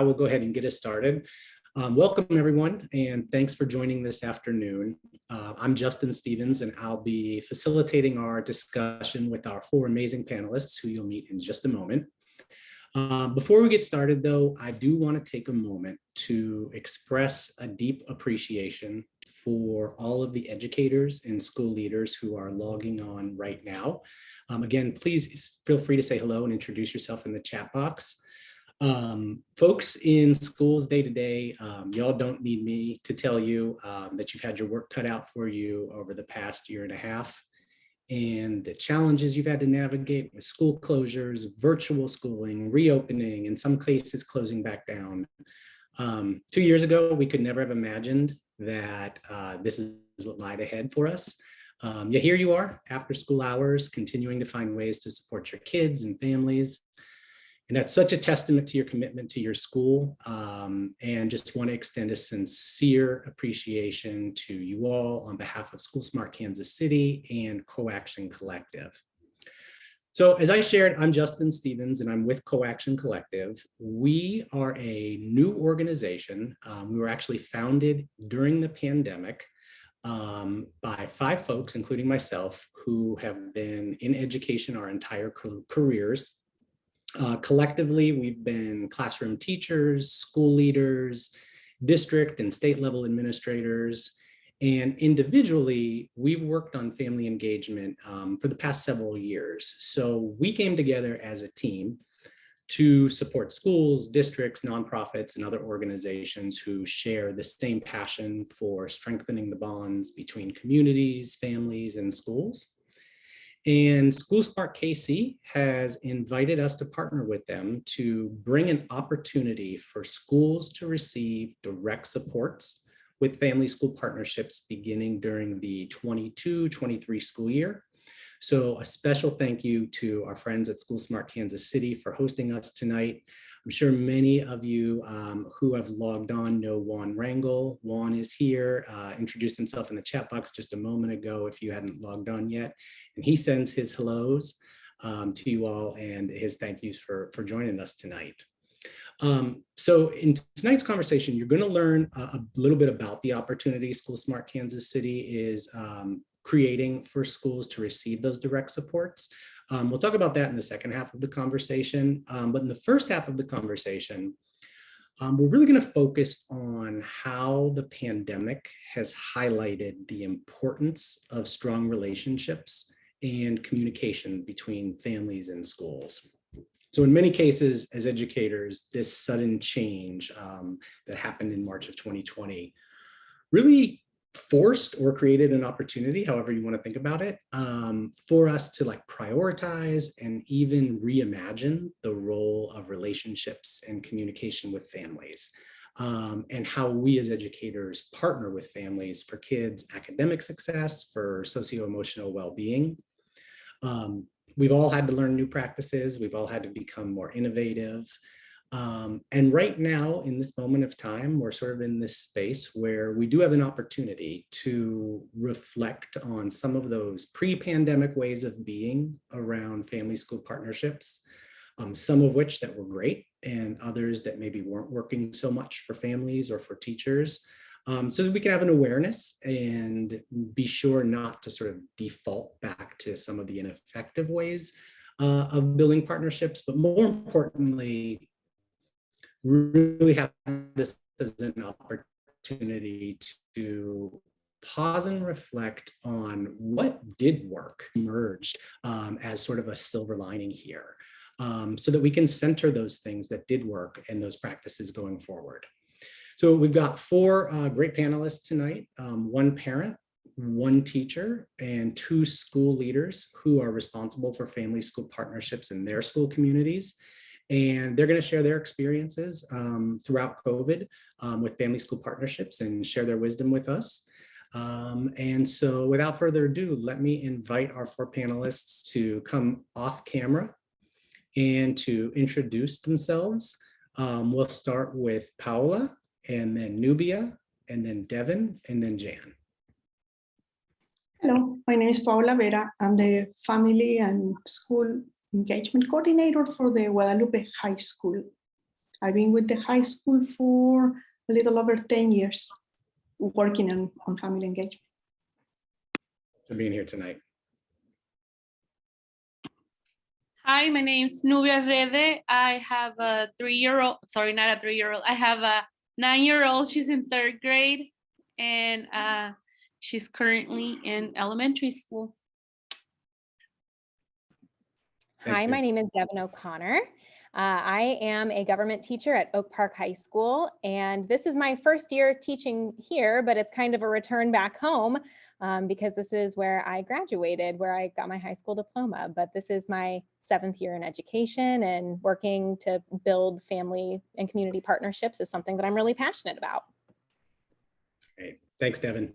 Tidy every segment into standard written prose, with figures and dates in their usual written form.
I will go ahead and get us started. Welcome everyone, and thanks for joining this afternoon. I'm Justin Stevens, and I'll be facilitating our discussion with our four amazing panelists who you'll meet in just a moment. Before we get started though, I do want to take a moment to express a deep appreciation for all of the educators and school leaders who are logging on right now. Again, please feel free to say hello and introduce yourself in the chat box. Folks in schools day to day, y'all don't need me to tell you that you've had your work cut out for you over the past year and a half, and the challenges you've had to navigate with school closures, virtual schooling, reopening, in some cases closing back down. 2 years ago, we could never have imagined that this is what lied ahead for us. Yet here you are after school hours, continuing to find ways to support your kids and families. And that's such a testament to your commitment to your school, and just want to extend a sincere appreciation to you all on behalf of School Smart Kansas City and Co-Action Collective. So as I shared, I'm Justin Stevens and I'm with Co-Action Collective. We are a new organization. We were actually founded during the pandemic by 5 folks, including myself, who have been in education our entire careers. Collectively, we've been classroom teachers, school leaders, district and state level administrators, and individually, we've worked on family engagement for the past several years. So we came together as a team to support schools, districts, nonprofits, and other organizations who share the same passion for strengthening the bonds between communities, families, and schools. And SchoolSmartKC has invited us to partner with them to bring an opportunity for schools to receive direct supports with family school partnerships beginning during the 22-23 school year. So a special thank you to our friends at School Smart Kansas City for hosting us tonight. I'm sure many of you who have logged on know Juan Rangel. Juan is here, introduced himself in the chat box just a moment ago if you hadn't logged on yet. And he sends his hellos to you all and his thank yous for joining us tonight. So in tonight's conversation, you're going to learn a little bit about the opportunity School Smart Kansas City is creating for schools to receive those direct supports. We'll talk about that in the second half of the conversation, but in the first half of the conversation, we're really going to focus on how the pandemic has highlighted the importance of strong relationships and communication between families and schools. So in many cases, as educators, this sudden change that happened in March of 2020 really forced or created an opportunity, however you want to think about it, for us to prioritize and even reimagine the role of relationships and communication with families, and how we as educators partner with families for kids' academic success, for socio-emotional well-being. We've all had to learn new practices. We've all had to become more innovative. And right now, in this moment of time, we're sort of in this space where we do have an opportunity to reflect on some of those pre-pandemic ways of being around family school partnerships, some of which that were great and others that maybe weren't working so much for families or for teachers, so that we can have an awareness and be sure not to sort of default back to some of the ineffective ways of building partnerships, but more importantly, really have this as an opportunity to pause and reflect on what did work, emerged as sort of a silver lining here, so that we can center those things that did work and those practices going forward. So we've got 4 great panelists tonight, 1 parent, 1 teacher, and 2 school leaders who are responsible for family school partnerships in their school communities. And they're going to share their experiences throughout COVID with family school partnerships and share their wisdom with us. And so without further ado, let me invite our 4 panelists to come off camera and to introduce themselves. We'll start with Paola, and then Nubia, and then Devin, and then Jan. Hello, my name is Paola Vera. I'm the Family and School Engagement Coordinator for the Guadalupe High School. I've been with the high school for a little over 10 years, working on family engagement. For being here tonight. Hi, my name's Nubia Rede. I have a 3-year-old, sorry, not a 3-year-old. I have a 9-year-old. She's in 3rd grade, and she's currently in elementary school. Thanks, Hi, my Nubia. name is Devin O'Connor. I am a government teacher at Oak Park High School, and this is my first year teaching here, but it's kind of a return back home because this is where I graduated, where I got my high school diploma. But this is my 7th year in education, and working to build family and community partnerships is something that I'm really passionate about. Great. Thanks, Devin.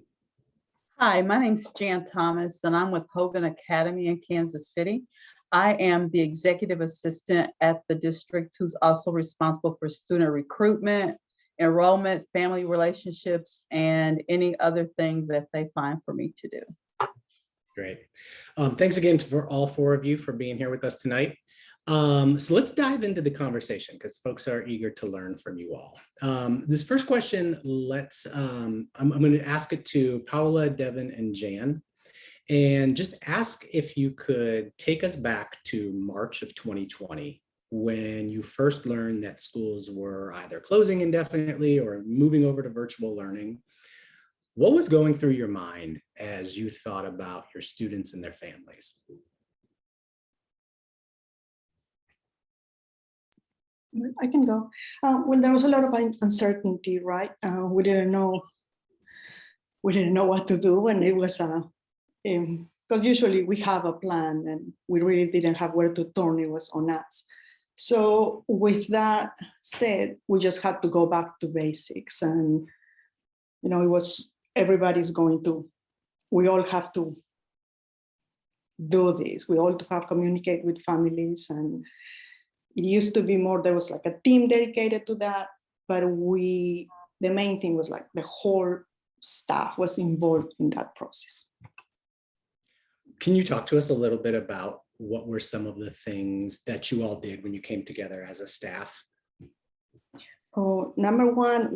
Hi, my name's Jan Thomas, and I'm with Hogan Academy in Kansas City. I am the executive assistant at the district who's also responsible for student recruitment, enrollment, family relationships, and any other thing that they find for me to do. Great. Thanks again for all 4 of you for being here with us tonight. So let's dive into the conversation because folks are eager to learn from you all. This first question, I'm going to ask it to Paula, Devin, and Jan. And just ask if you could take us back to March of 2020, when you first learned that schools were either closing indefinitely or moving over to virtual learning. What was going through your mind as you thought about your students and their families? I can go. Well, there was a lot of uncertainty, right? We didn't know what to do, and it was because usually we have a plan, and we really didn't have where to turn. It was on us. So with that said, we just had to go back to basics, and it was we all have to do this. We all have to communicate with families, and it used to be more, there was like a team dedicated to that, but the main thing was like the whole staff was involved in that process. Can you talk to us a little bit about what were some of the things that you all did when you came together as a staff? Oh, number one,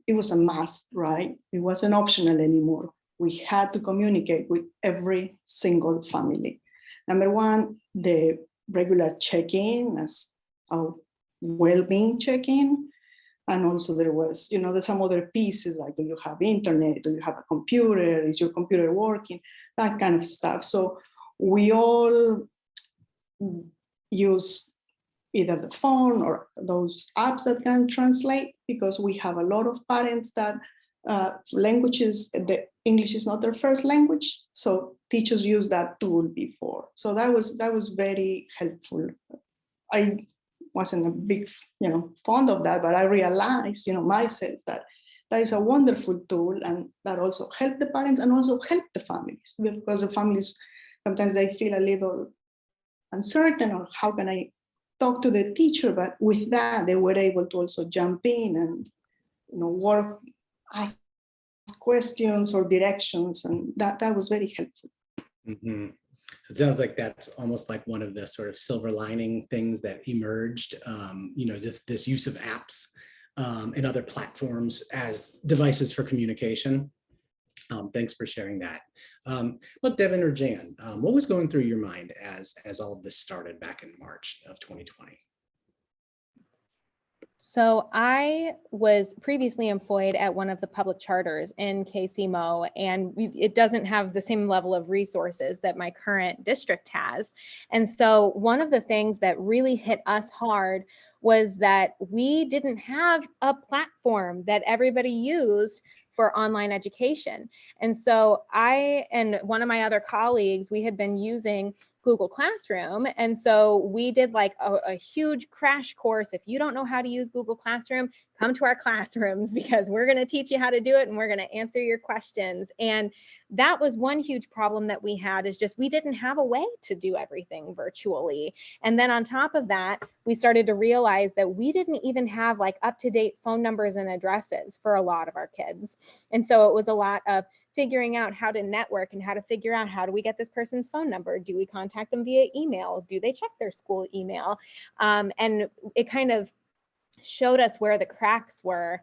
it was a must, right? It wasn't optional anymore. We had to communicate with every single family. Number one, the regular check-in, as a well-being check-in. And also there was, there's some other pieces like, do you have internet? Do you have a computer? Is your computer working? That kind of stuff. So we all use either the phone or those apps that can translate, because we have a lot of parents that the English is not their first language. So teachers use that tool before. So that was very helpful. I wasn't a big, fond of that, but I realized, myself that is a wonderful tool, and that also helped the parents and also helped the families, because the families, sometimes they feel a little uncertain, or how can I talk to the teacher? But with that, they were able to also jump in and, work, ask questions or directions, and that was very helpful. Mm-hmm. So it sounds like that's almost like one of the sort of silver lining things that emerged, just this use of apps and other platforms as devices for communication. Thanks for sharing that. Look, Devin or Jan, what was going through your mind as all of this started back in March of 2020? So I was previously employed at one of the public charters in KCMO, and it doesn't have the same level of resources that my current district has. And so one of the things that really hit us hard was that we didn't have a platform that everybody used for online education. And so I and one of my other colleagues, we had been using Google Classroom. And so we did like a huge crash course. If you don't know how to use Google Classroom, come to our classrooms, because we're going to teach you how to do it, and we're going to answer your questions. And that was one huge problem that we had, is just we didn't have a way to do everything virtually. And then on top of that, we started to realize that we didn't even have like up-to-date phone numbers and addresses for a lot of our kids. And so it was a lot of figuring out how to network and how to figure out, how do we get this person's phone number? Do we contact them via email? Do they check their school email? And it kind of showed us where the cracks were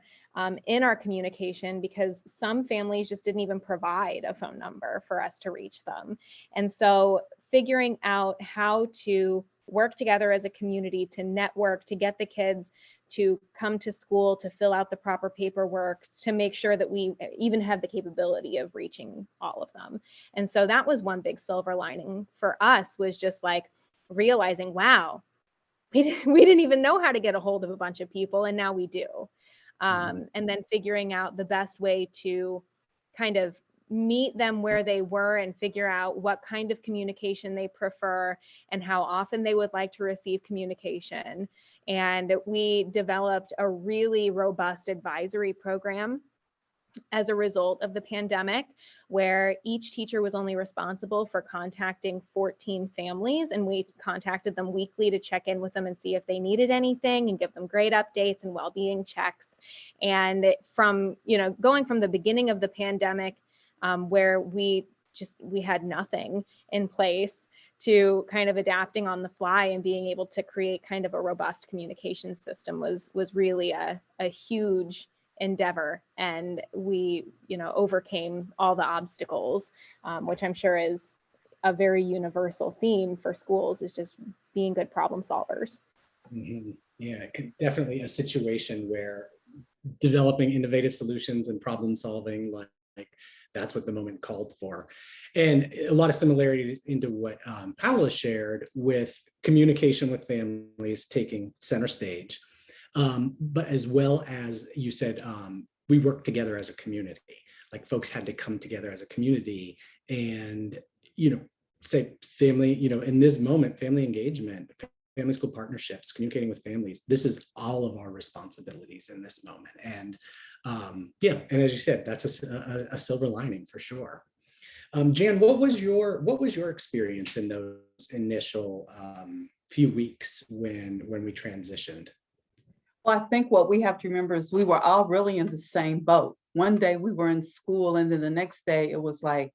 in our communication, because some families just didn't even provide a phone number for us to reach them. And so figuring out how to work together as a community to network, to get the kids to come to school, to fill out the proper paperwork, to make sure that we even have the capability of reaching all of them. And so that was one big silver lining for us, was just like realizing, wow, we didn't even know how to get a hold of a bunch of people, and now we do. And then figuring out the best way to kind of meet them where they were and figure out what kind of communication they prefer and how often they would like to receive communication. And we developed a really robust advisory program as a result of the pandemic, where each teacher was only responsible for contacting 14 families, and we contacted them weekly to check in with them and see if they needed anything and give them grade updates and well-being checks. And from, going from the beginning of the pandemic, where we had nothing in place, to kind of adapting on the fly and being able to create kind of a robust communication system was really a huge endeavor. And we, overcame all the obstacles, which I'm sure is a very universal theme for schools, is just being good problem solvers. Mm-hmm. Yeah, definitely a situation where developing innovative solutions and problem solving, like that's what the moment called for. And a lot of similarities into what Paula shared, with communication with families taking center stage. But as well as you said, we work together as a community. Like folks had to come together as a community and, say family, in this moment, family engagement, family school partnerships, communicating with families, this is all of our responsibilities in this moment. And and as you said, that's a silver lining for sure. Jan, what was your experience in those initial few weeks when we transitioned? Well, I think what we have to remember is we were all really in the same boat. One day we were in school, and then the next day it was like,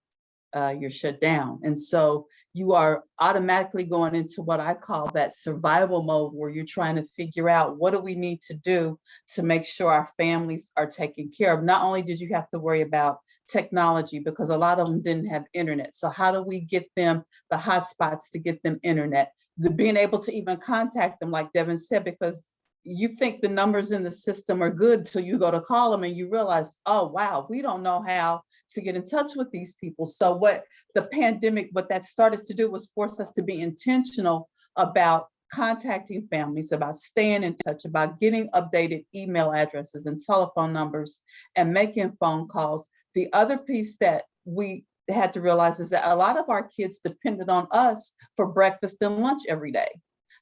you're shut down. And so you are automatically going into what I call that survival mode, where you're trying to figure out, what do we need to do to make sure our families are taken care of? Not only did you have to worry about technology, because a lot of them didn't have internet. So how do we get them the hotspots to get them internet? Being able to even contact them, like Devin said, because you think the numbers in the system are good till you go to call them and you realize, oh, wow, we don't know how to get in touch with these people. So what the pandemic, what that started to do was force us to be intentional about contacting families, about staying in touch, about getting updated email addresses and telephone numbers and making phone calls. The other piece that we had to realize is that a lot of our kids depended on us for breakfast and lunch every day.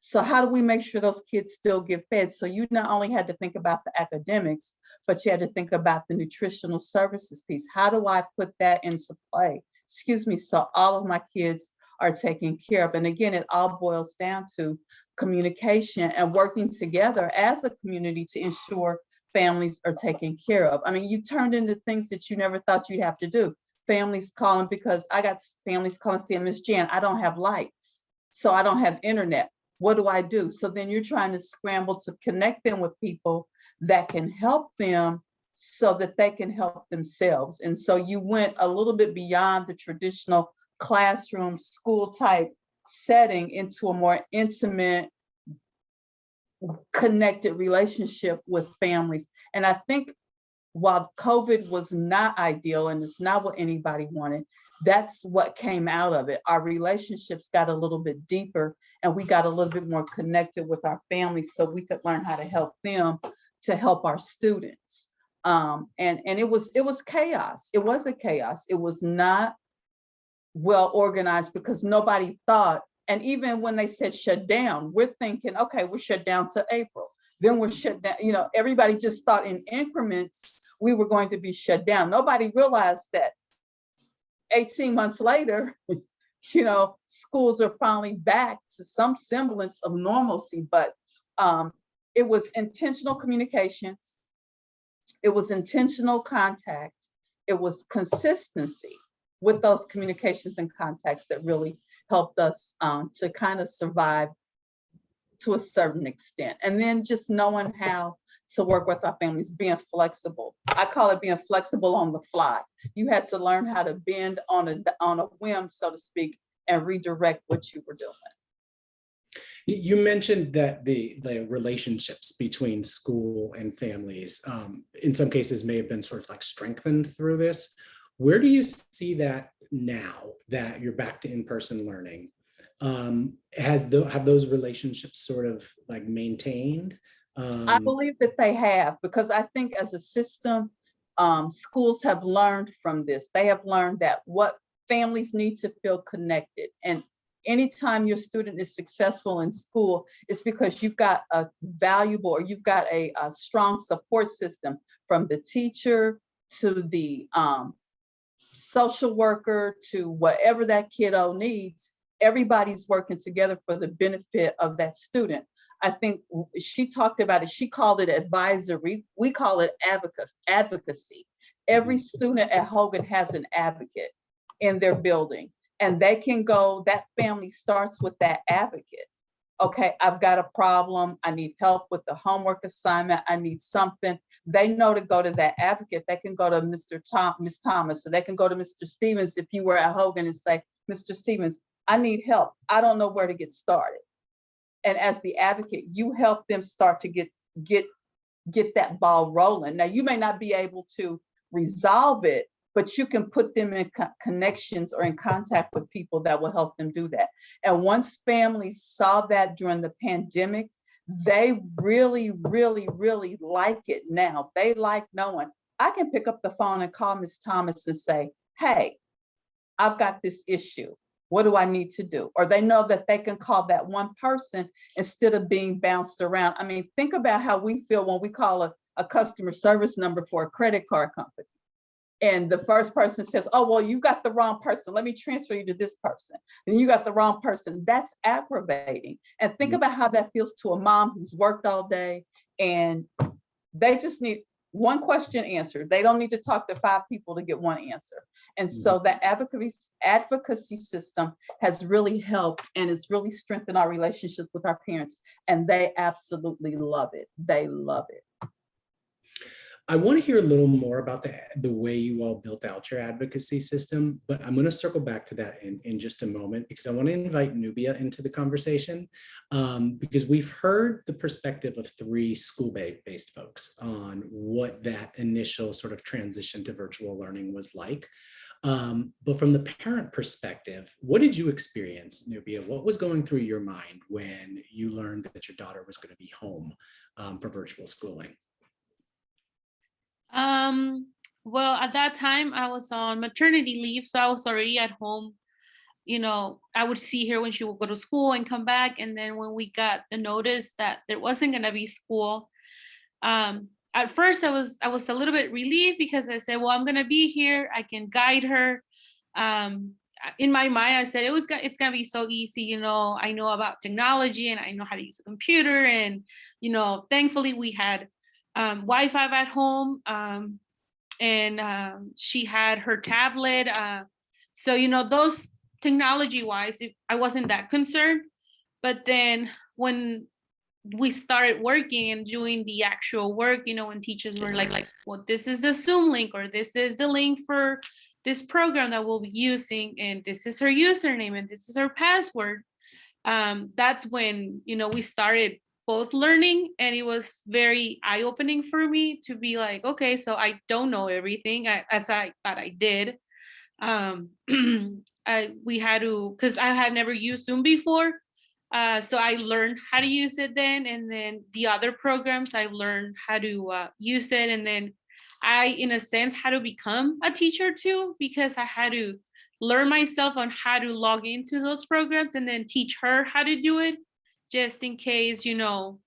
So how do we make sure those kids still get fed? So you not only had to think about the academics, but you had to think about the nutritional services piece. How do I put that into play? So all of my kids are taken care of. And again, it all boils down to communication and working together as a community to ensure families are taken care of. I mean, you turned into things that you never thought you'd have to do. Families calling, because I got families calling saying, Miss Jan, I don't have lights, so I don't have internet. What do I do? So then you're trying to scramble to connect them with people that can help them so that they can help themselves. And so you went a little bit beyond the traditional classroom, school type setting into a more intimate, connected relationship with families. And I think while COVID was not ideal and it's not what anybody wanted, that's what came out of it. Our relationships got a little bit deeper and we got a little bit more connected with our families so we could learn how to help them to help our students. And it was chaos. It was a chaos. It was not well organized because nobody thought, and even when they said shut down, we're thinking, okay, we're shut down to April. Then we're shut down, everybody just thought in increments we were going to be shut down. Nobody realized that 18 months later, schools are finally back to some semblance of normalcy, but it was intentional communications. It was intentional contact. It was consistency with those communications and contacts that really helped us to kind of survive to a certain extent. And then just knowing how to work with our families, being flexible. I call it being flexible on the fly. You had to learn how to bend on a whim, so to speak, and redirect what you were doing. You mentioned that the relationships between school and families, in some cases, may have been sort of like strengthened through this. Where do you see that now that you're back to in-person learning? Have those relationships sort of like maintained? I believe that they have, because I think as a system, schools have learned from this. They have learned that what families need to feel connected. And anytime your student is successful in school, it's because you've got a valuable, or you've got a strong support system, from the teacher to the social worker to whatever that kiddo needs. Everybody's working together for the benefit of that student. I think she talked about it. She called it advisory. We call it advocacy. Every student at Hogan has an advocate in their building, and they can go, that family starts with that advocate. Okay, I've got a problem. I need help with the homework assignment. I need something. They know to go to that advocate. They can go to Miss Thomas, so they can go to Mr. Stevens if you were at Hogan and say, Mr. Stevens, I need help. I don't know where to get started. And as the advocate, you help them start to get that ball rolling. Now, you may not be able to resolve it, but you can put them in connections or in contact with people that will help them do that. And once families saw that during the pandemic, they really, really, really like it now. They like knowing, I can pick up the phone and call Ms. Thomas and say, hey, I've got this issue. What do I need to do? Or they know that they can call that one person instead of being bounced around. I mean, think about how we feel when we call a customer service number for a credit card company. And the first person says, oh, well, you got the wrong person. Let me transfer you to this person. And you got the wrong person. That's aggravating. And think about how that feels to a mom who's worked all day and they just need one question answered. They don't need to talk to 5 people to get one answer. And so that advocacy system has really helped, and it's really strengthened our relationships with our parents. And they absolutely love it. They love it. I want to hear a little more about the way you all built out your advocacy system, but I'm going to circle back to that in just a moment, because I want to invite Nubia into the conversation, because we've heard the perspective of 3 school-based folks on what that initial sort of transition to virtual learning was like. But from the parent perspective, what did you experience, Nubia? What was going through your mind when you learned that your daughter was going to be home for virtual schooling? Well, at that time I was on maternity leave, so I was already at home. You know, I would see her when she would go to school and come back. And then when we got the notice that there wasn't going to be school, at first I was a little bit relieved, because I said, well, I'm going to be here. I can guide her. In my mind, I said, it's going to be so easy. You know, I know about technology and I know how to use a computer. And, you know, thankfully we had Wi-Fi at home, and she had her tablet. So, you know, those technology wise, I wasn't that concerned. But then when we started working and doing the actual work, you know, when teachers were like, well, this is the Zoom link, or this is the link for this program that we'll be using, and this is her username, and this is her password. That's when, you know, we started both learning, and it was very eye-opening for me to be like, okay, so I don't know everything as I thought I did. We had to, because I had never used Zoom before, so I learned how to use it then, and then the other programs I've learned how to use it, and then I, in a sense, had to become a teacher too, because I had to learn myself on how to log into those programs and then teach her how to do it, just in case, you know.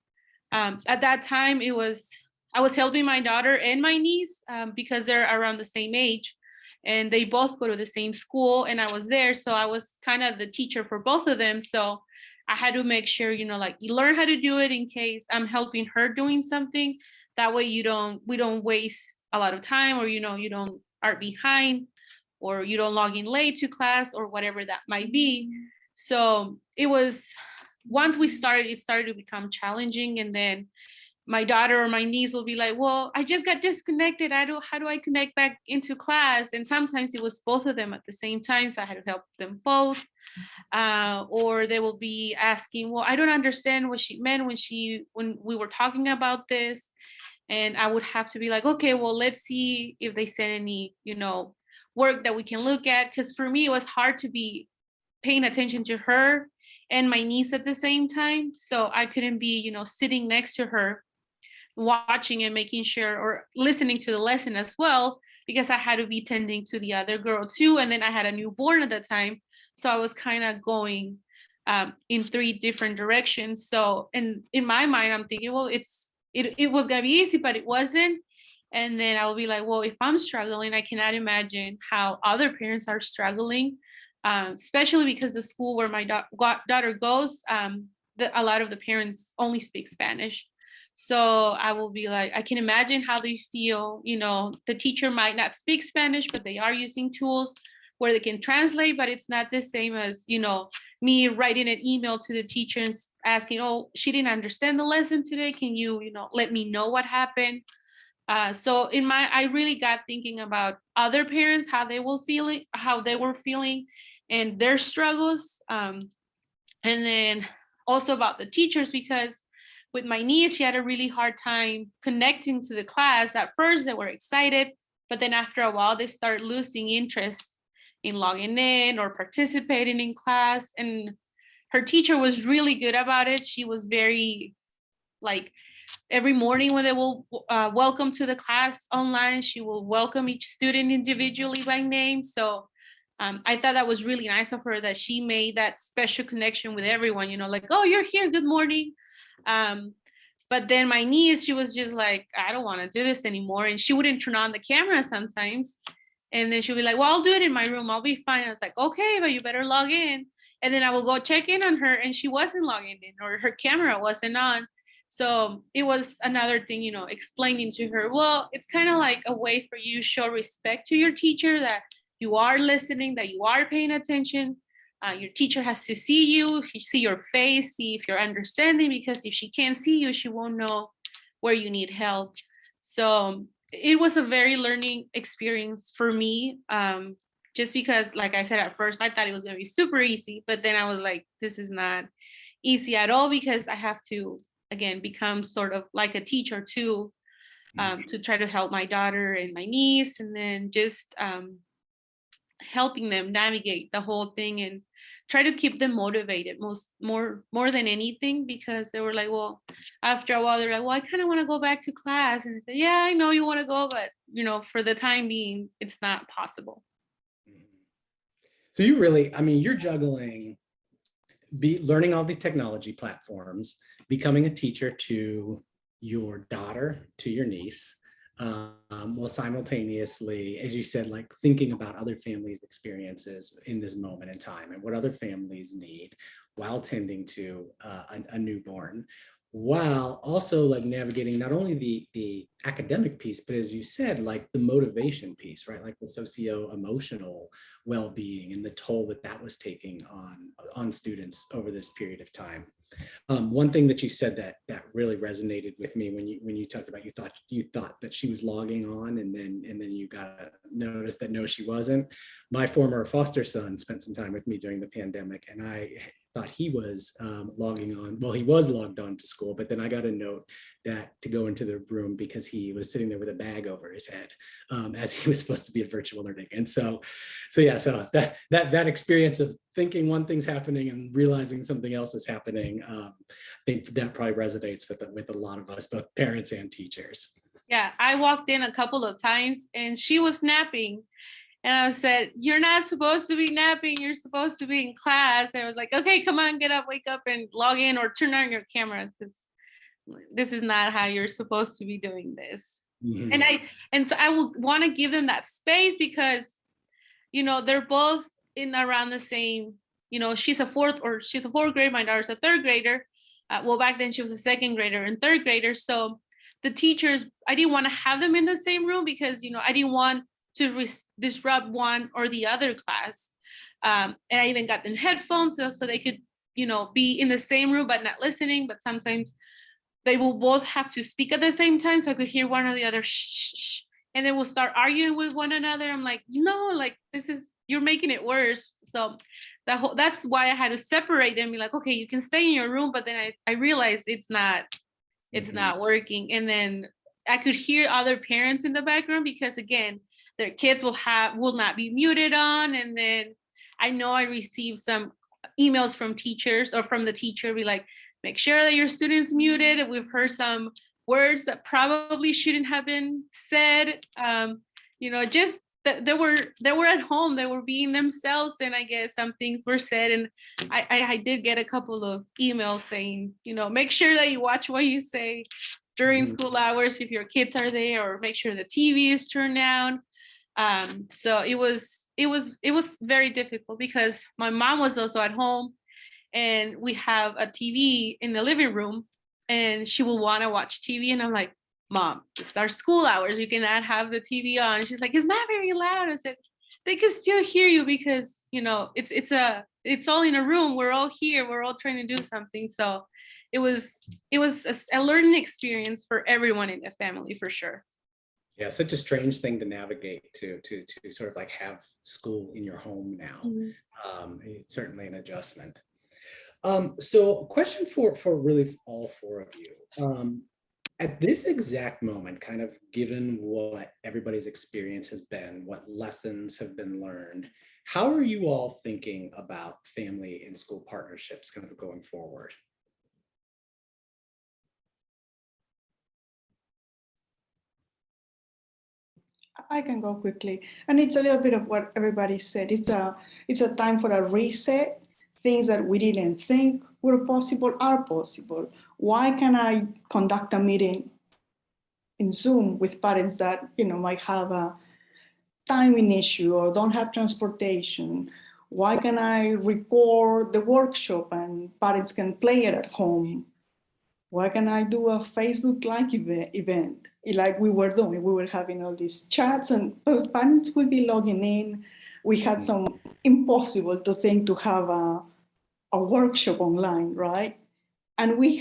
At that time, I was helping my daughter and my niece, because they're around the same age, and they both go to the same school, and I was there, so I was kind of the teacher for both of them. So I had to make sure, you know, like, you learn how to do it in case I'm helping her doing something. That way we don't waste a lot of time, or, you know, you don't are behind, or you don't log in late to class, or whatever that might be. So it was once it started to become challenging. And then my daughter or my niece will be like, well, I just got disconnected. How do I connect back into class? And sometimes it was both of them at the same time. So I had to help them both. Or they will be asking, well, I don't understand what she meant when we were talking about this. And I would have to be like, okay, well, let's see if they send any, work that we can look at. Because for me, it was hard to be paying attention to her and my niece at the same time. So I couldn't be, sitting next to her, watching and making sure, or listening to the lesson as well, because I had to be tending to the other girl too. And then I had a newborn at the time. So I was kind of going in 3 different directions. So, and in my mind, I'm thinking, well, it was gonna be easy, but it wasn't. And then I'll be like, well, if I'm struggling, I cannot imagine how other parents are struggling, especially because the school where my daughter goes, a lot of the parents only speak Spanish. So I will be like, I can imagine how they feel. The teacher might not speak Spanish, but they are using tools where they can translate, but it's not the same as, me writing an email to the teacher and asking, oh, she didn't understand the lesson today. Can you, let me know what happened? So I really got thinking about other parents, how they were feeling and their struggles. And then also about the teachers, because with my niece, she had a really hard time connecting to the class. At first, they were excited, but then after a while, they start losing interest in logging in or participating in class. And her teacher was really good about it. She was very, like, every morning when they will welcome to the class online, she will welcome each student individually by name. So I thought that was really nice of her, that she made that special connection with everyone, like, oh, you're here, good morning. But then my niece, she was just like, I don't want to do this anymore. And she wouldn't turn on the camera sometimes. And then she'll be like, well, I'll do it in my room. I'll be fine. I was like, okay, but you better log in. And then I will go check in on her and she wasn't logging in, or her camera wasn't on. So it was another thing, explaining to her, well, it's kind of like a way for you to show respect to your teacher, that you are listening, that you are paying attention. Your teacher has to see you, see your face, see if you're understanding, because if she can't see you, she won't know where you need help. So it was a very learning experience for me, just because, like I said, at first I thought it was going to be super easy, but then I was like, this is not easy at all, because I have to, again, become sort of like a teacher too, to try to help my daughter and my niece, and then just helping them navigate the whole thing and try to keep them motivated more than anything, because they were like, well, after a while they're like, well, I kind of want to go back to class. And I said, yeah, I know you want to go, but for the time being, it's not possible. So you really, you're juggling learning all these technology platforms, becoming a teacher to your daughter, to your niece, while simultaneously, as you said, like thinking about other families' experiences in this moment in time and what other families need while tending to a newborn, while also like navigating not only the academic piece, but as you said, like the motivation piece, right? Like the socio-emotional well-being and the toll that was taking on students over this period of time. One thing that you said that really resonated with me when you talked about, you thought that she was logging on, and then you got to notice that no, she wasn't. My former foster son spent some time with me during the pandemic, and I thought he was logging on. Well, he was logged on to school, but then I got a note that to go into the room because he was sitting there with a bag over his head, as he was supposed to be at virtual learning. And so that experience of thinking one thing's happening and realizing something else is happening, I think that probably resonates with a lot of us, both parents and teachers. Yeah, I walked in a couple of times and she was napping. And I said, you're not supposed to be napping. You're supposed to be in class. And I was like, okay, come on, get up, wake up and log in or turn on your camera, because this is not how you're supposed to be doing this. Mm-hmm. And so I will want to give them that space, because, they're both in around the same, she's a fourth grade. My daughter's a third grader. Well, back then she was a second grader and third grader. So the teachers, I didn't want to have them in the same room, because, I didn't want to disrupt one or the other class. And I even got them headphones so they could be in the same room but not listening, but sometimes they will both have to speak at the same time, so I could hear one or the other shh, and they will start arguing with one another. I'm like, like you're making it worse. So that's why I had to separate them, be like, okay, you can stay in your room, but then I realized it's not working. And then I could hear other parents in the background because, again, their kids will not be muted on. And then I know I received some emails from teachers or from the teacher, be like, make sure that your student's muted. We've heard some words that probably shouldn't have been said. Just that they were at home, they were being themselves, and I guess some things were said. And I did get a couple of emails saying, make sure that you watch what you say during school hours if your kids are there, or make sure the TV is turned down. So it was very difficult because my mom was also at home, and we have a TV in the living room, and she will want to watch TV, and I'm like, Mom, it's our school hours, we cannot have the TV on. And she's like, it's not very loud. I said, they can still hear you because it's all in a room, we're all here, we're all trying to do something. So it was a learning experience for everyone in the family, for sure. Yeah, such a strange thing to navigate to sort of like have school in your home now. It's certainly an adjustment. So question for really all four of you. At this exact moment, kind of given what everybody's experience has been, what lessons have been learned, how are you all thinking about family and school partnerships kind of going forward? I can go quickly, and it's a little bit of what everybody said. It's a time for a reset. Things that we didn't think were possible are possible. Why can I conduct a meeting in Zoom with parents that might have a timing issue or don't have transportation? Why can I record the workshop and parents can play it at home? Why can I do a Facebook Live event like we were doing? We were having all these chats, and parents would be logging in. We had some impossible to think to have a workshop online, right? And we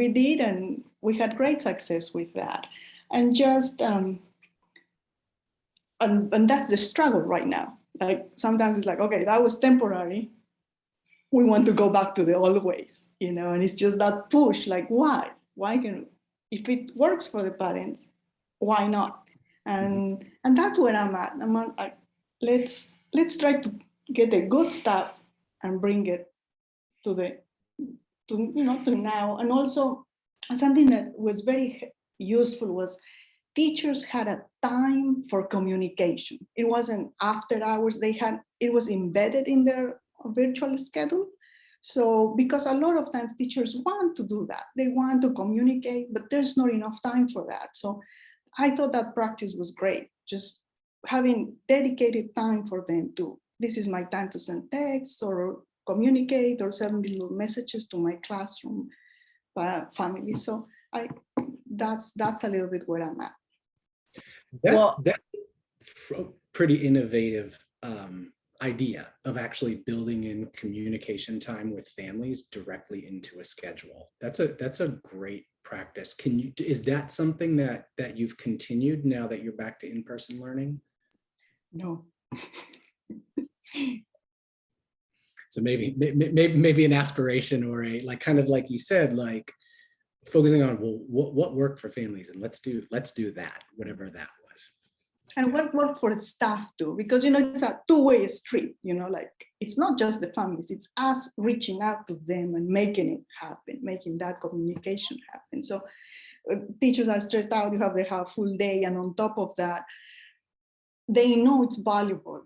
did, and we had great success with that. And just, and that's the struggle right now. Like sometimes it's like, okay, that was temporary. We want to go back to the old ways, and it's just that push, like, why? If it works for the parents, why not? And that's where I'm at. I'm like, let's try to get the good stuff and bring it to now. And also something that was very useful was teachers had a time for communication. It wasn't after hours. It was embedded in their virtual schedule. So because a lot of times teachers want to do that, they want to communicate, but there's not enough time for that. So I thought that practice was great, just having dedicated time for them to, this is my time to send texts or communicate or send little messages to my classroom family. So that's a little bit where I'm at. That's pretty innovative idea of actually building in communication time with families directly into a schedule. That's a great practice. Is that something that you've continued now that you're back to in-person learning? No. So maybe an aspiration, or a kind of like you said, like focusing on, well, what worked for families, and let's do that, whatever that was. And what worked for the staff too, because it's a two-way street. Like it's not just the families, it's us reaching out to them and making it happen, making that communication happen. So teachers are stressed out, they have a full day, and on top of that, they know it's valuable,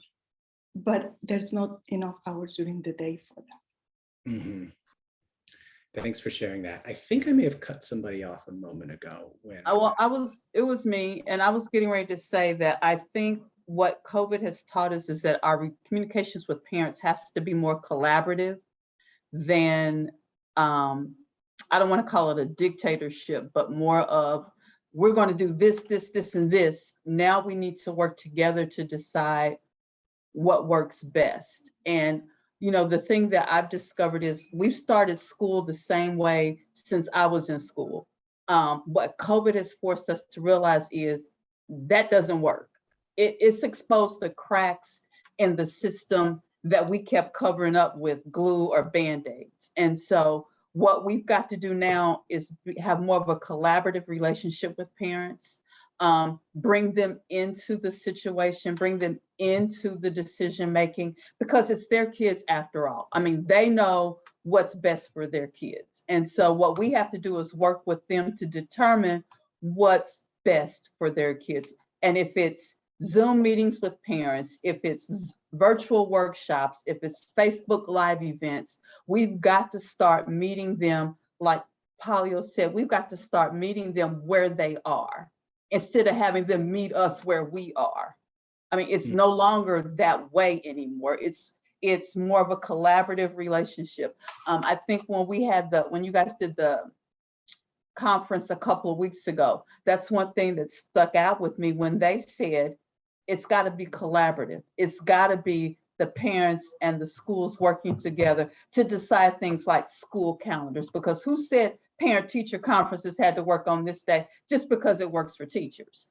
but there's not enough hours during the day for that. Mm-hmm. Thanks for sharing that. I think I may have cut somebody off a moment ago. It was me, and I was getting ready to say that I think what COVID has taught us is that our communications with parents has to be more collaborative than, I don't want to call it a dictatorship, but more of, we're going to do this, this, this, and this. Now we need to work together to decide what works best. And you know, the thing that I've discovered is we've started school the same way since I was in school. What COVID has forced us to realize is that doesn't work. It's exposed the cracks in the system that we kept covering up with glue or Band-Aids. And so what we've got to do now is have more of a collaborative relationship with parents, bring them into the situation, bring them into the decision-making, because it's their kids after all. I mean, they know what's best for their kids. And so what we have to do is work with them to determine what's best for their kids. And if it's Zoom meetings with parents, if it's virtual workshops, if it's Facebook Live events, we've got to start meeting them, like Polio said, we've got to start meeting them where they are instead of having them meet us where we are. I mean, it's no longer that way anymore. It's more of a collaborative relationship. I think when you guys did the conference a couple of weeks ago, that's one thing that stuck out with me when they said, it's got to be collaborative. It's got to be the parents and the schools working together to decide things like school calendars, because who said parent-teacher conferences had to work on this day just because it works for teachers?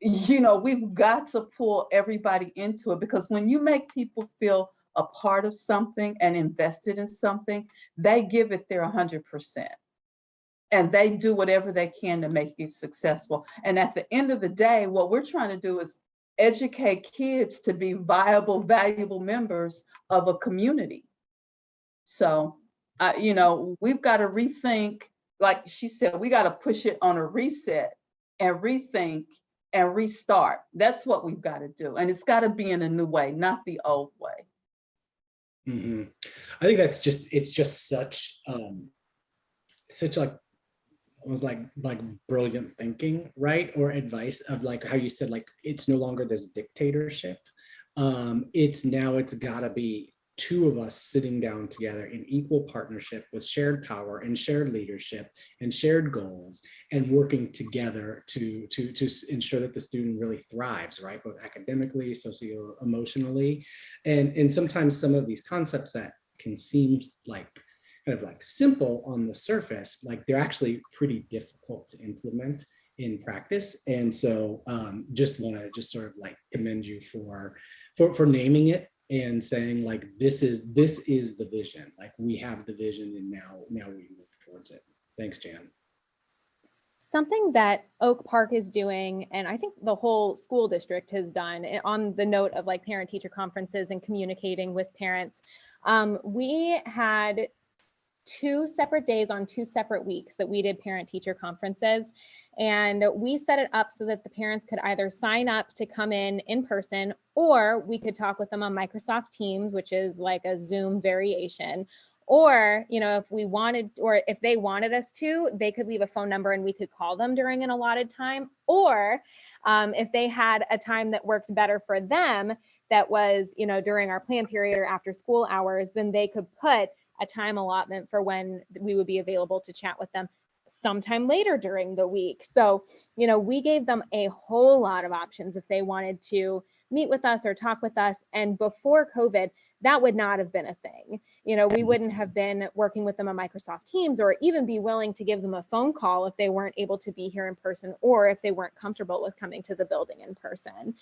You know, we've got to pull everybody into it, because when you make people feel a part of something and invested in something, they give it their 100%. And they do whatever they can to make it successful. And at the end of the day, what we're trying to do is educate kids to be viable, valuable members of a community. So, you know, we've got to rethink, like she said, we got to push it on a reset and rethink and restart. That's what we've got to do. And it's got to be in a new way, not the old way. I think it's just such like, almost like brilliant thinking, right? Or advice of like how you said, like, it's no longer this dictatorship. It's gotta be two of us sitting down together in equal partnership with shared power and shared leadership and shared goals, and working together to ensure that the student really thrives, right? Both academically, socio-emotionally. And sometimes some of these concepts that can seem like kind of like simple on the surface, like they're actually pretty difficult to implement in practice. And so just want to just sort of like commend you for naming it and saying like, this is the vision. Like, we have the vision and now we move towards it. Thanks, Jan. Something that Oak Park is doing, and I think the whole school district has done, on the note of like parent-teacher conferences and communicating with parents, we had 2 separate days on 2 separate weeks that we did parent-teacher conferences. And we set it up so that the parents could either sign up to come in person, or we could talk with them on Microsoft Teams, which is like a Zoom variation. Or, you know, if we wanted, or if they wanted us to, they could leave a phone number and we could call them during an allotted time. Or if they had a time that worked better for them, that was, you know, during our plan period or after school hours, then they could put a time allotment for when we would be available to chat with them sometime later during the week. So, you know, we gave them a whole lot of options if they wanted to meet with us or talk with us. And before COVID, that would not have been a thing. You know, we wouldn't have been working with them on Microsoft Teams, or even be willing to give them a phone call if they weren't able to be here in person, or if they weren't comfortable with coming to the building in person.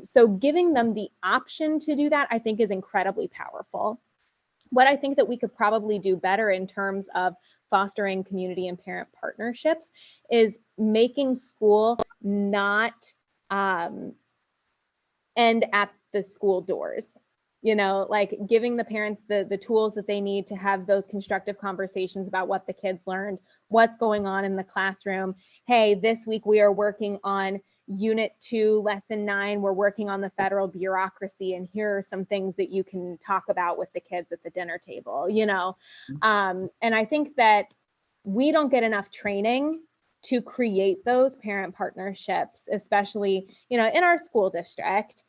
So giving them the option to do that, I think, is incredibly powerful. What I think that we could probably do better in terms of fostering community and parent partnerships is making school not end at the school doors. You know, like giving the parents the tools that they need to have those constructive conversations about what the kids learned, what's going on in the classroom. Hey, this week we are working on Unit 2, Lesson 9. We're working on the federal bureaucracy, and here are some things that you can talk about with the kids at the dinner table, you know. And I think that we don't get enough training to create those parent partnerships, especially, you know, in our school district,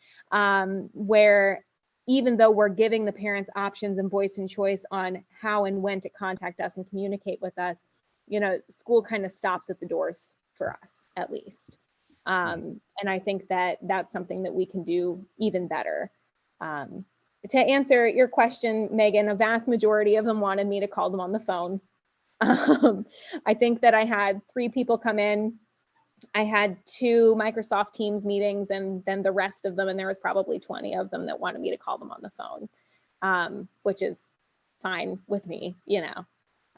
where even though we're giving the parents options and voice and choice on how and when to contact us and communicate with us, you know, school kind of stops at the doors for us, at least. And I think that that's something that we can do even better. To answer your question, Megan, a vast majority of them wanted me to call them on the phone. I think that I had 3 people come in. I had 2 Microsoft Teams meetings, and then the rest of them, and there was probably 20 of them that wanted me to call them on the phone, which is fine with me, you know.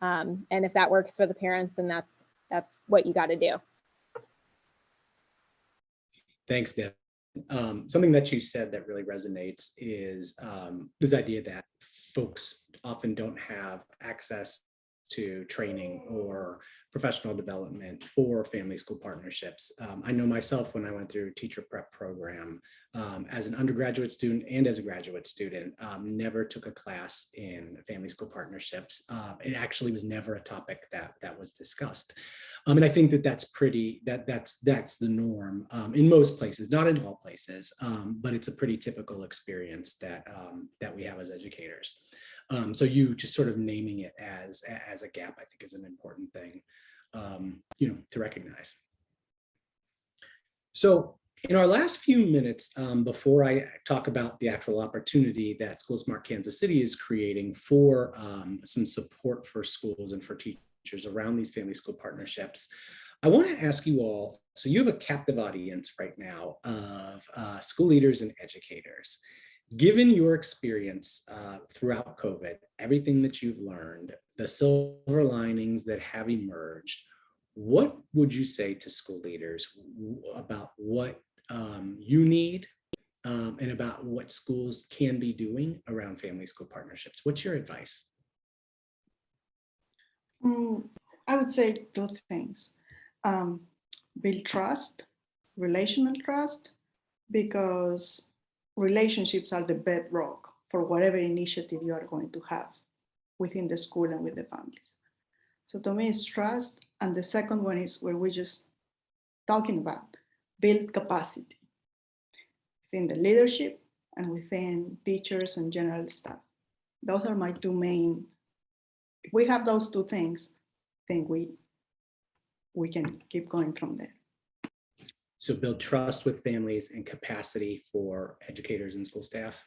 And if that works for the parents, then that's what you got to do. Thanks, Deb. Something that you said that really resonates is this idea that folks often don't have access to training or professional development for family school partnerships. I know myself, when I went through a teacher prep program as an undergraduate student and as a graduate student, never took a class in family school partnerships. It actually was never a topic that was discussed. And I think that's the norm in most places, not in all places, but it's a pretty typical experience that we have as educators. So you just sort of naming it as a gap, I think, is an important thing, to recognize. So in our last few minutes, before I talk about the actual opportunity that SchoolSmart Kansas City is creating for some support for schools and for teachers around these family school partnerships, I want to ask you all, so you have a captive audience right now of school leaders and educators. Given your experience throughout COVID, everything that you've learned, the silver linings that have emerged, what would you say to school leaders about what you need and about what schools can be doing around family school partnerships? What's your advice? I would say 2 things. Build trust, relational trust, because relationships are the bedrock for whatever initiative you are going to have within the school and with the families. So to me, it's trust. And the second one is where we're just talking about, build capacity within the leadership and within teachers and general staff. Those are my 2 main. If we have those 2 things, I think we can keep going from there. So build trust with families and capacity for educators and school staff?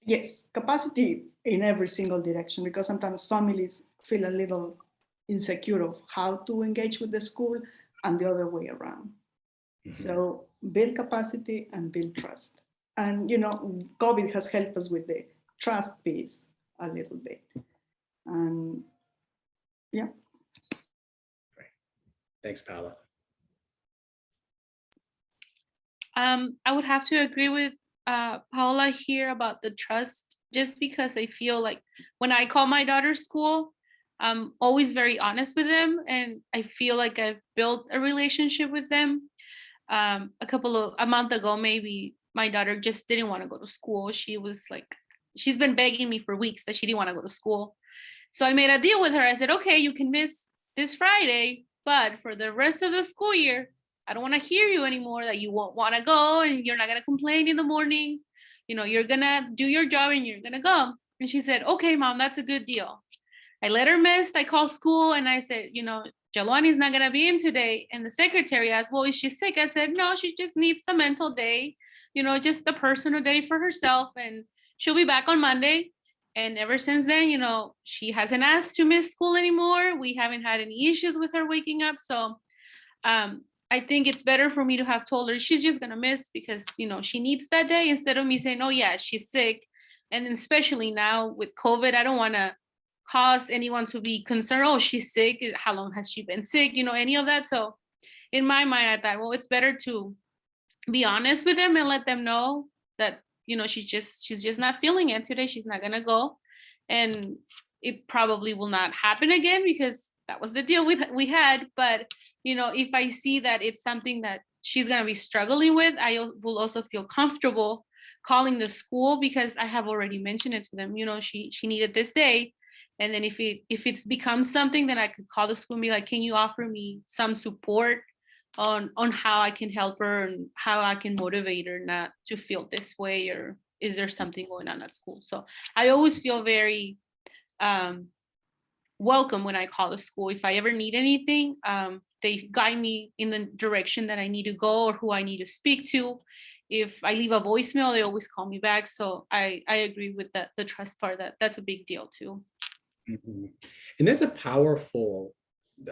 Yes, capacity in every single direction, because sometimes families feel a little insecure of how to engage with the school and the other way around. Mm-hmm. So build capacity and build trust. And, COVID has helped us with the trust piece a little bit. And yeah. Great. Thanks, Paula. I would have to agree with Paula here about the trust, just because I feel like when I call my daughter's school, I'm always very honest with them, and I feel like I've built a relationship with them. A month ago, maybe, my daughter just didn't want to go to school. She was like, she's been begging me for weeks that she didn't want to go to school. So I made a deal with her. I said, okay, you can miss this Friday, but for the rest of the school year, I don't want to hear you anymore that you won't want to go and you're not going to complain in the morning. You're going to do your job and you're going to go. And she said, okay, Mom, that's a good deal. I let her miss. I called school and I said, Jalwani's not going to be in today. And the secretary asked, well, is she sick? I said, no, she just needs a mental day, just a personal day for herself. And she'll be back on Monday. And ever since then, she hasn't asked to miss school anymore. We haven't had any issues with her waking up. So I think it's better for me to have told her she's just going to miss because, she needs that day, instead of me saying, oh, yeah, she's sick. And then especially now with COVID, I don't want to cause anyone to be concerned. Oh, she's sick. How long has she been sick? Any of that. So in my mind, I thought, well, it's better to be honest with them and let them know that, she's just not feeling it today. She's not going to go. And it probably will not happen again because that was the deal we had. But, if I see that it's something that she's going to be struggling with, I will also feel comfortable calling the school because I have already mentioned it to them. She needed this day. And then if it becomes something, then I could call the school and be like, can you offer me some support on how I can help her and how I can motivate her not to feel this way, or is there something going on at school? So I always feel very welcome when I call the school. If I ever need anything, they guide me in the direction that I need to go or who I need to speak to. if I leave a voicemail, they always call me back. So I agree with the trust part. That's a big deal too. Mhm. And that's a powerful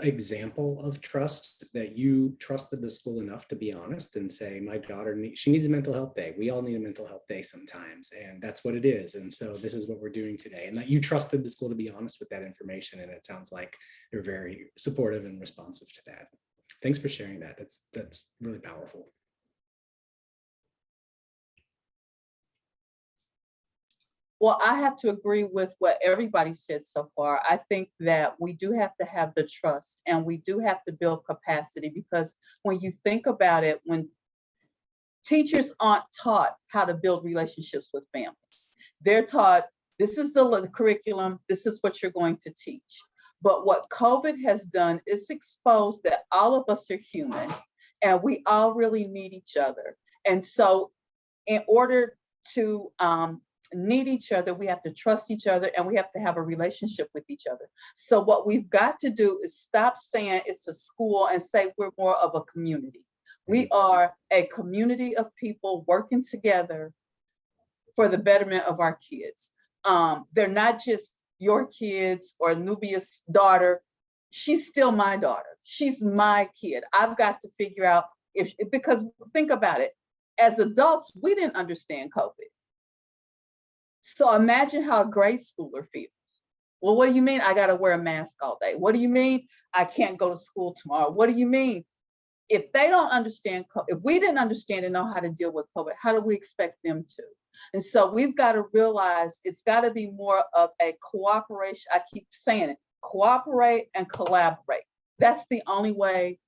example of trust, that you trusted the school enough to be honest and say, my daughter, she needs a mental health day. We all need a mental health day sometimes, and that's what it is. And so this is what we're doing today. And that you trusted the school to be honest with that information. And it sounds like they're very supportive and responsive to that. Thanks for sharing that. That's really powerful. Well, I have to agree with what everybody said so far. I think that we do have to have the trust and we do have to build capacity, because when you think about it, when teachers aren't taught how to build relationships with families, they're taught, this is the curriculum, this is what you're going to teach. But what COVID has done is exposed that all of us are human and we all really need each other. And so in order to need each other, we have to trust each other and we have to have a relationship with each other. So what we've got to do is stop saying it's a school and say we're more of a community. We are a community of people working together for the betterment of our kids. They're not just your kids or Nubia's daughter. She's still my daughter. She's my kid. I've got to figure out because think about it, as adults, we didn't understand COVID. So imagine how a grade schooler feels. Well, what do you mean I got to wear a mask all day? What do you mean I can't go to school tomorrow? What do you mean? If they don't understand, if we didn't understand and know how to deal with COVID, how do we expect them to? And so we've got to realize it's got to be more of a cooperation. I keep saying it, cooperate and collaborate. That's the only way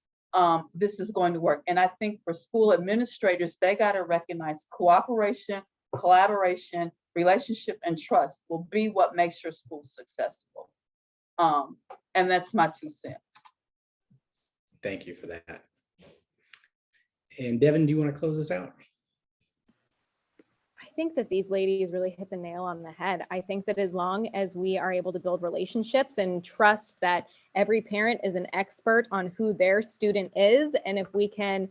this is going to work. And I think for school administrators, they got to recognize cooperation, collaboration, relationship, and trust will be what makes your school successful. And that's my 2 cents. Thank you for that. And Devin, do you want to close this out? I think that these ladies really hit the nail on the head. I think that as long as we are able to build relationships and trust that every parent is an expert on who their student is, and if we can,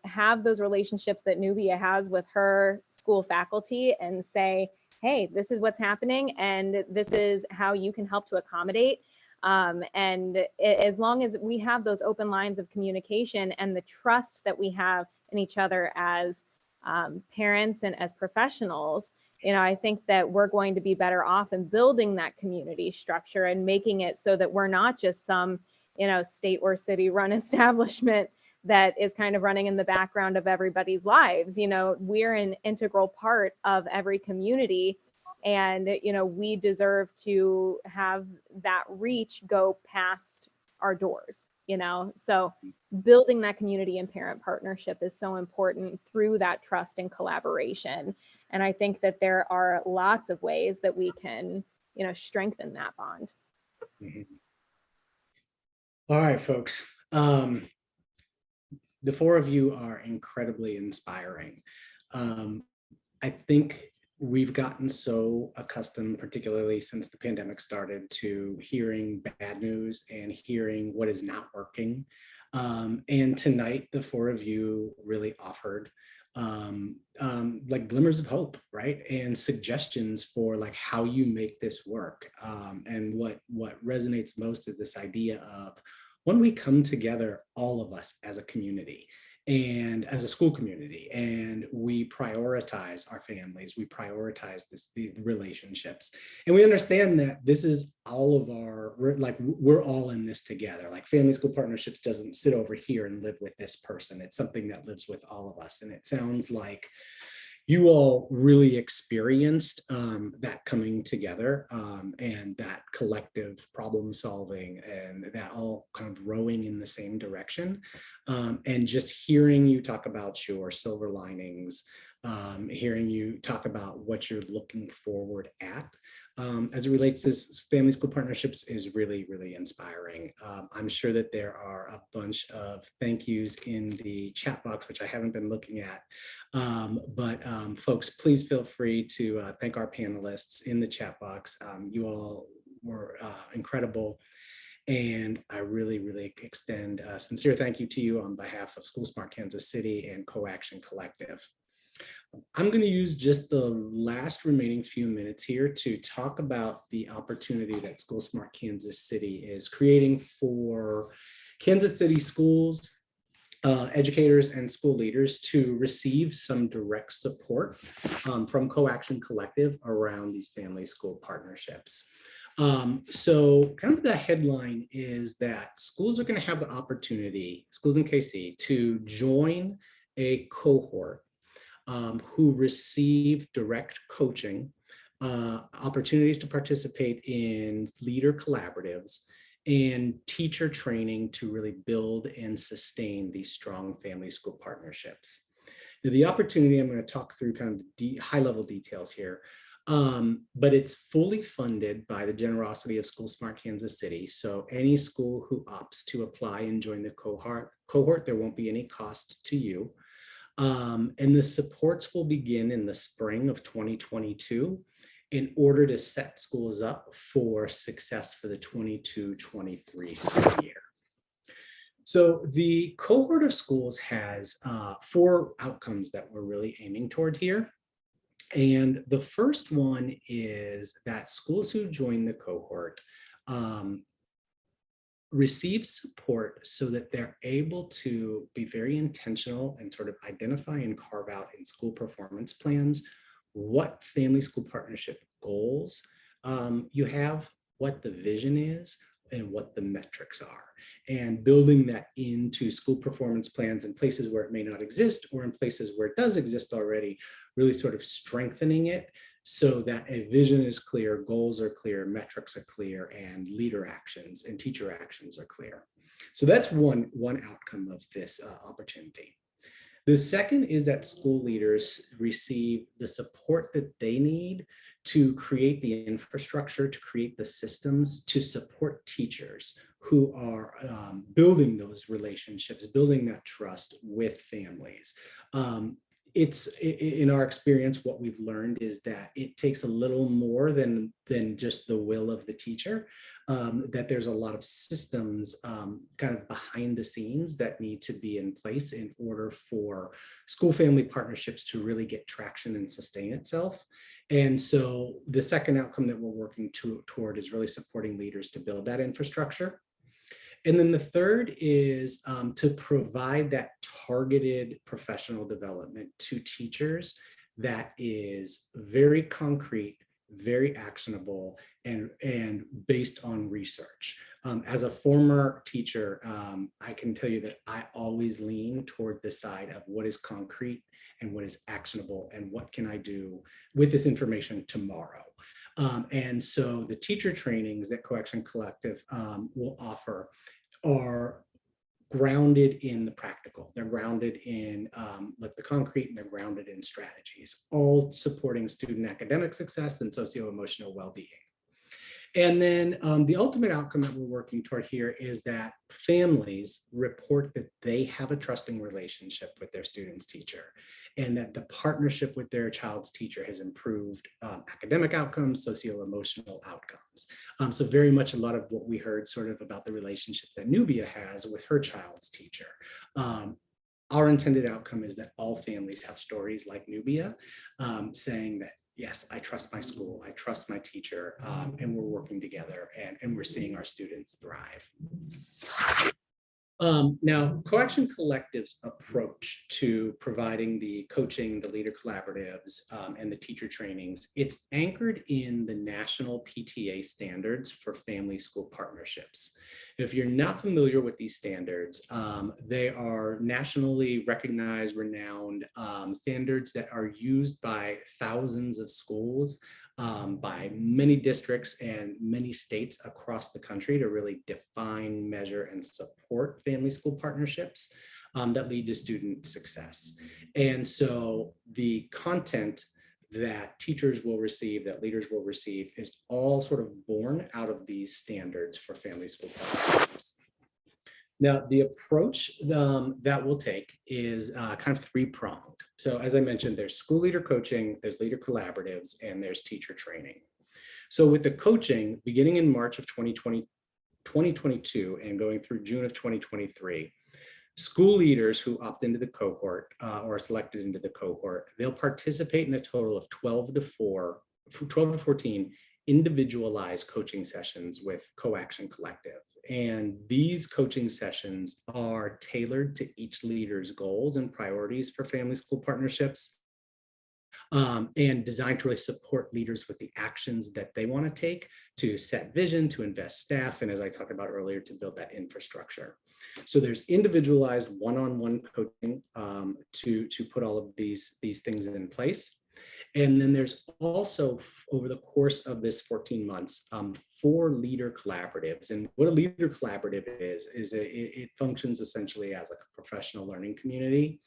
have those relationships that Nubia has with her school faculty and say, hey, this is what's happening and this is how you can help to accommodate. As long as we have those open lines of communication and the trust that we have in each other as parents and as professionals, I think that we're going to be better off in building that community structure and making it so that we're not just some, state or city run establishment that is kind of running in the background of everybody's lives. We're an integral part of every community. And, we deserve to have that reach go past our doors, so building that community and parent partnership is so important through that trust and collaboration. And I think that there are lots of ways that we can, strengthen that bond. Mm-hmm. All right, folks. The 4 of you are incredibly inspiring. I think we've gotten so accustomed, particularly since the pandemic started, to hearing bad news and hearing what is not working. And tonight, the 4 of you really offered like glimmers of hope, right? And suggestions for like how you make this work. And what resonates most is this idea of when we come together, all of us as a community and as a school community, and we prioritize our families, we prioritize the relationships, and we understand that this is all of we're all in this together. Like family school partnerships doesn't sit over here and live with this person. It's something that lives with all of us. And it sounds like you all really experienced that coming together and that collective problem solving, and that all kind of rowing in the same direction. And just hearing you talk about your silver linings, hearing you talk about what you're looking forward at as it relates to family school partnerships is really, really inspiring. I'm sure that there are a bunch of thank yous in the chat box, which I haven't been looking at. But folks, please feel free to thank our panelists in the chat box. You all were incredible. And I really, really extend a sincere thank you to you on behalf of SchoolSmart Kansas City and Co-Action Collective. I'm going to use just the last remaining few minutes here to talk about the opportunity that SchoolSmart Kansas City is creating for Kansas City schools, educators, and school leaders to receive some direct support from Co-Action Collective around these family school partnerships. So kind of the headline is that schools are going to have the opportunity, schools in KC, to join a cohort who receive direct coaching, opportunities to participate in leader collaboratives, and teacher training to really build and sustain these strong family school partnerships. Now, the opportunity, I'm going to talk through kind of the high-level details here, but it's fully funded by the generosity of SchoolSmart Kansas City. So any school who opts to apply and join the cohort, there won't be any cost to you. And the supports will begin in the spring of 2022 in order to set schools up for success for the 22-23 school year. So the cohort of schools has 4 outcomes that we're really aiming toward here. And the first one is that schools who join the cohort receive support so that they're able to be very intentional and sort of identify and carve out in school performance plans what family school partnership goals you have, what the vision is, and what the metrics are, and building that into school performance plans in places where it may not exist or in places where it does exist already, really sort of strengthening it so that a vision is clear, goals are clear, metrics are clear, and leader actions and teacher actions are clear. So that's one outcome of this opportunity. The second is that school leaders receive the support that they need to create the infrastructure, to create the systems to support teachers who are building those relationships, building that trust with families. It's in our experience, what we've learned is that it takes a little more than just the will of the teacher, that there's a lot of systems kind of behind the scenes that need to be in place in order for school family partnerships to really get traction and sustain itself. And so the second outcome that we're working toward is really supporting leaders to build that infrastructure. And then the third is to provide that targeted professional development to teachers that is very concrete, very actionable, and based on research. As a former teacher, I can tell you that I always lean toward the side of what is concrete and what is actionable and what can I do with this information tomorrow. And so the teacher trainings that Co-Action Collective will offer are grounded in the practical. They're grounded in like the concrete, and they're grounded in strategies, all supporting student academic success and socio-emotional well-being. And then the ultimate outcome that we're working toward here is that families report that they have a trusting relationship with their student's teacher, and that the partnership with their child's teacher has improved academic outcomes, socio-emotional outcomes. So very much a lot of what we heard sort of about the relationship that Nubia has with her child's teacher. Our intended outcome is that all families have stories like Nubia, saying that, yes, I trust my school, I trust my teacher, and we're working together, and we're seeing our students thrive. Now, Co-Action Collective's approach to providing the coaching, the leader collaboratives, and the teacher trainings, it's anchored in the national PTA standards for family school partnerships. If you're not familiar with these standards, they are nationally recognized, renowned standards that are used by thousands of schools, by many districts and many states across the country to really define, measure, and support family school partnerships that lead to student success. And so the content that teachers will receive, that leaders will receive, is all sort of born out of these standards for family school partnerships. Now, the approach that we'll take is kind of 3-pronged. So as I mentioned, there's school leader coaching, there's leader collaboratives, and there's teacher training. So with the coaching, beginning in March of 2022 and going through June of 2023, School leaders who opt into the cohort or are selected into the cohort, they'll participate in a total of 12 to 14 individualized coaching sessions with Co-Action Collective. And these coaching sessions are tailored to each leader's goals and priorities for family school partnerships, and designed to really support leaders with the actions that they want to take to set vision, to invest staff, and as I talked about earlier, to build that infrastructure. So there's individualized one-on-one coaching to put all of these things in place. And then there's also, over the course of this 14 months, 4 leader collaboratives. And what a leader collaborative is it functions essentially as like a professional learning community.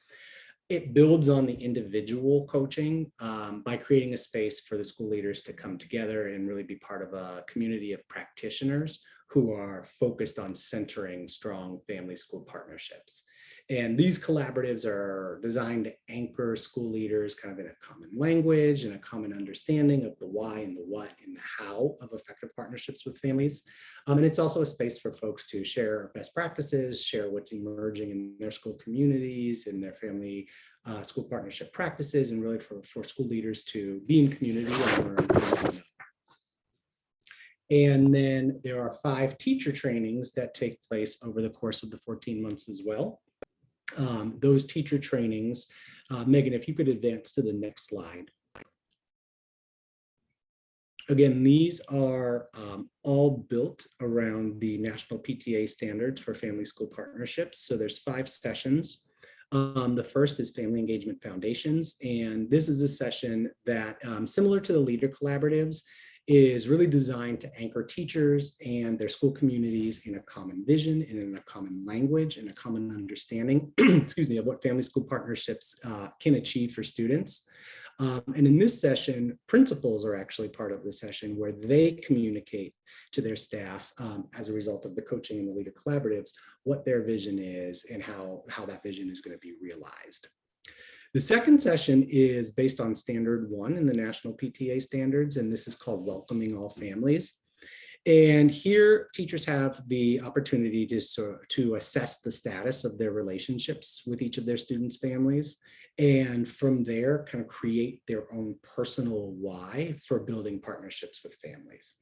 It builds on the individual coaching by creating a space for the school leaders to come together and really be part of a community of practitioners who are focused on centering strong family school partnerships. And these collaboratives are designed to anchor school leaders kind of in a common language and a common understanding of the why and the what and the how of effective partnerships with families. And it's also a space for folks to share best practices, share what's emerging in their school communities and their family school partnership practices, and really for school leaders to be in community and learn. And then there are 5 teacher trainings that take place over the course of the 14 months as well. Those teacher trainings, Megan, if you could advance to the next slide. Again, these are all built around the National PTA standards for family school partnerships. So there's 5 sessions. The first is Family Engagement Foundations. And this is a session that, similar to the leader collaboratives, is really designed to anchor teachers and their school communities in a common vision and in a common language and a common understanding, excuse me, of what family school partnerships can achieve for students. And in this session, principals are actually part of the session where they communicate to their staff as a result of the coaching and the leader collaboratives, what their vision is and how that vision is going to be realized. The second session is based on Standard 1 in the National PTA standards, and this is called Welcoming All Families. And here, teachers have the opportunity to assess the status of their relationships with each of their students' families, and from there, kind of create their own personal why for building partnerships with families.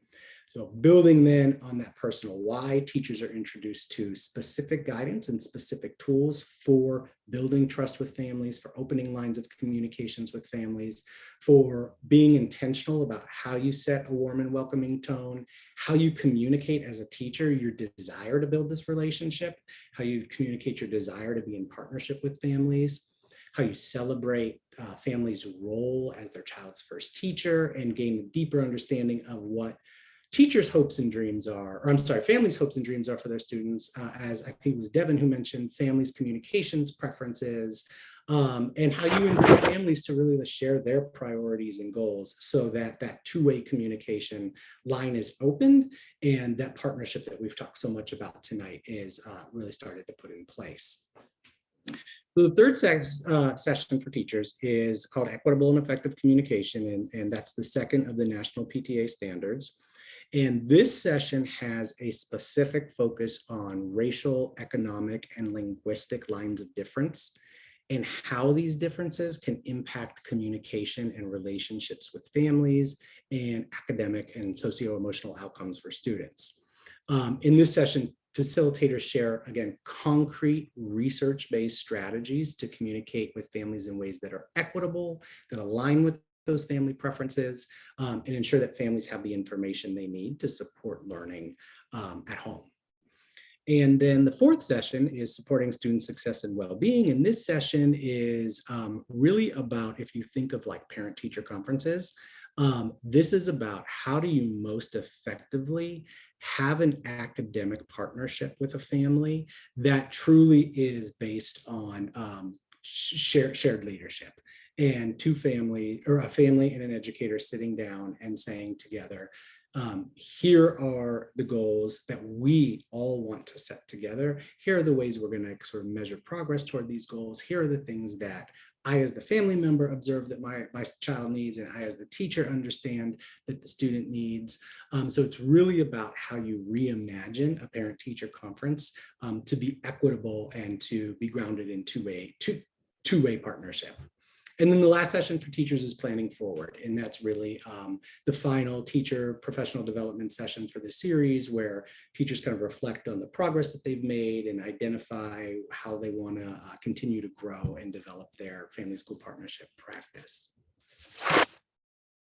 So building then on that personal why, teachers are introduced to specific guidance and specific tools for building trust with families, for opening lines of communications with families, for being intentional about how you set a warm and welcoming tone, how you communicate as a teacher your desire to build this relationship, how you communicate your desire to be in partnership with families, how you celebrate families' role as their child's first teacher, and gain a deeper understanding of what teachers' hopes and dreams are, or I'm sorry, families' hopes and dreams are for their students, as I think it was Devin who mentioned families' communications preferences, and how you invite families to really share their priorities and goals so that that two-way communication line is opened and that partnership that we've talked so much about tonight is really started to put in place. The third session for teachers is called Equitable and Effective Communication, and that's the second of the National PTA standards. And this session has a specific focus on racial, economic, and linguistic lines of difference and how these differences can impact communication and relationships with families and academic and socio-emotional outcomes for students. In this session, facilitators share, again, concrete research-based strategies to communicate with families in ways that are equitable, that align with those family preferences, and ensure that families have the information they need to support learning at home. And then the fourth session is supporting student success and well-being. And this session is really about, if you think of like parent-teacher conferences, this is about how do you most effectively have an academic partnership with a family that truly is based on shared leadership, and two family, or a family and an educator sitting down and saying together, here are the goals that we all want to set together. Here are the ways we're going to sort of measure progress toward these goals. Here are the things that I, as the family member, observe that my child needs, and I, as the teacher, understand that the student needs. So it's really about how you reimagine a parent-teacher conference to be equitable and to be grounded in two-way partnership. And then the last session for teachers is planning forward. And that's really the final teacher professional development session for the series, where teachers kind of reflect on the progress that they've made and identify how they want to continue to grow and develop their family school partnership practice.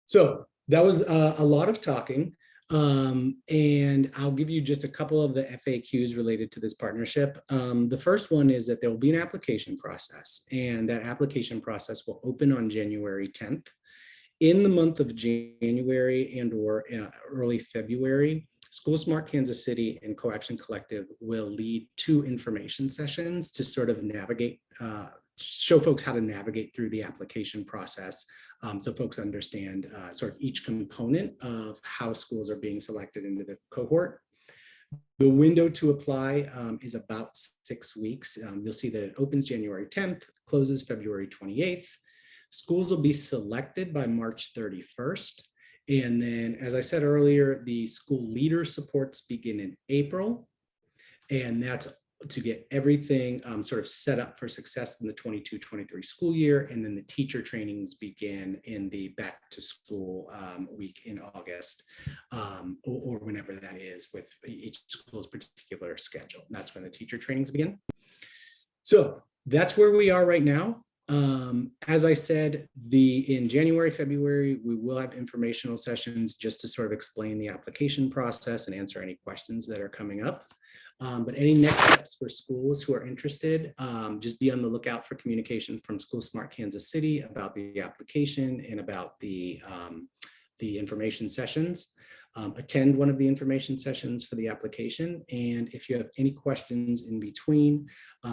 So that was a lot of talking. And I'll give you just a couple of the FAQs related to this partnership. The first one is that there will be an application process, and that application process will open on January 10th. In the month of January and/or early February, SchoolSmart Kansas City and Co-Action Collective will lead 2 information sessions to sort of navigate, show folks how to navigate through the application process. So folks understand sort of each component of how schools are being selected into the cohort. The window to apply is about 6 weeks. You'll see that it opens January 10th, closes February 28th. Schools will be selected by March 31st. And then, as I said earlier, the school leader supports begin in April. And that's to get everything sort of set up for success in the 22-23 school year. And then the teacher trainings begin in the back to school week in August, or whenever that is, with each school's particular schedule. That's when the teacher trainings begin. So that's where we are right now. As I said, in January, February, we will have informational sessions just to sort of explain the application process and answer any questions that are coming up. But any next steps for schools who are interested, just be on the lookout for communication from SchoolSmart Kansas City about the application and about the information sessions. Attend one of the information sessions for the application. And if you have any questions in between,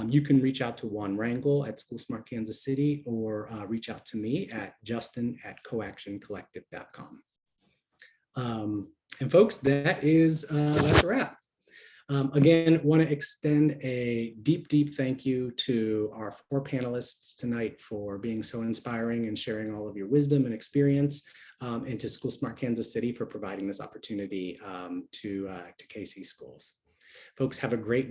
you can reach out to Juan Rangel at SchoolSmart Kansas City, or reach out to me at justin@coactioncollective.com. And folks, that's a wrap. Again, want to extend a deep thank you to our 4 panelists tonight for being so inspiring and sharing all of your wisdom and experience, and to SchoolSmart Kansas City for providing this opportunity to KC schools. Folks, have a great night.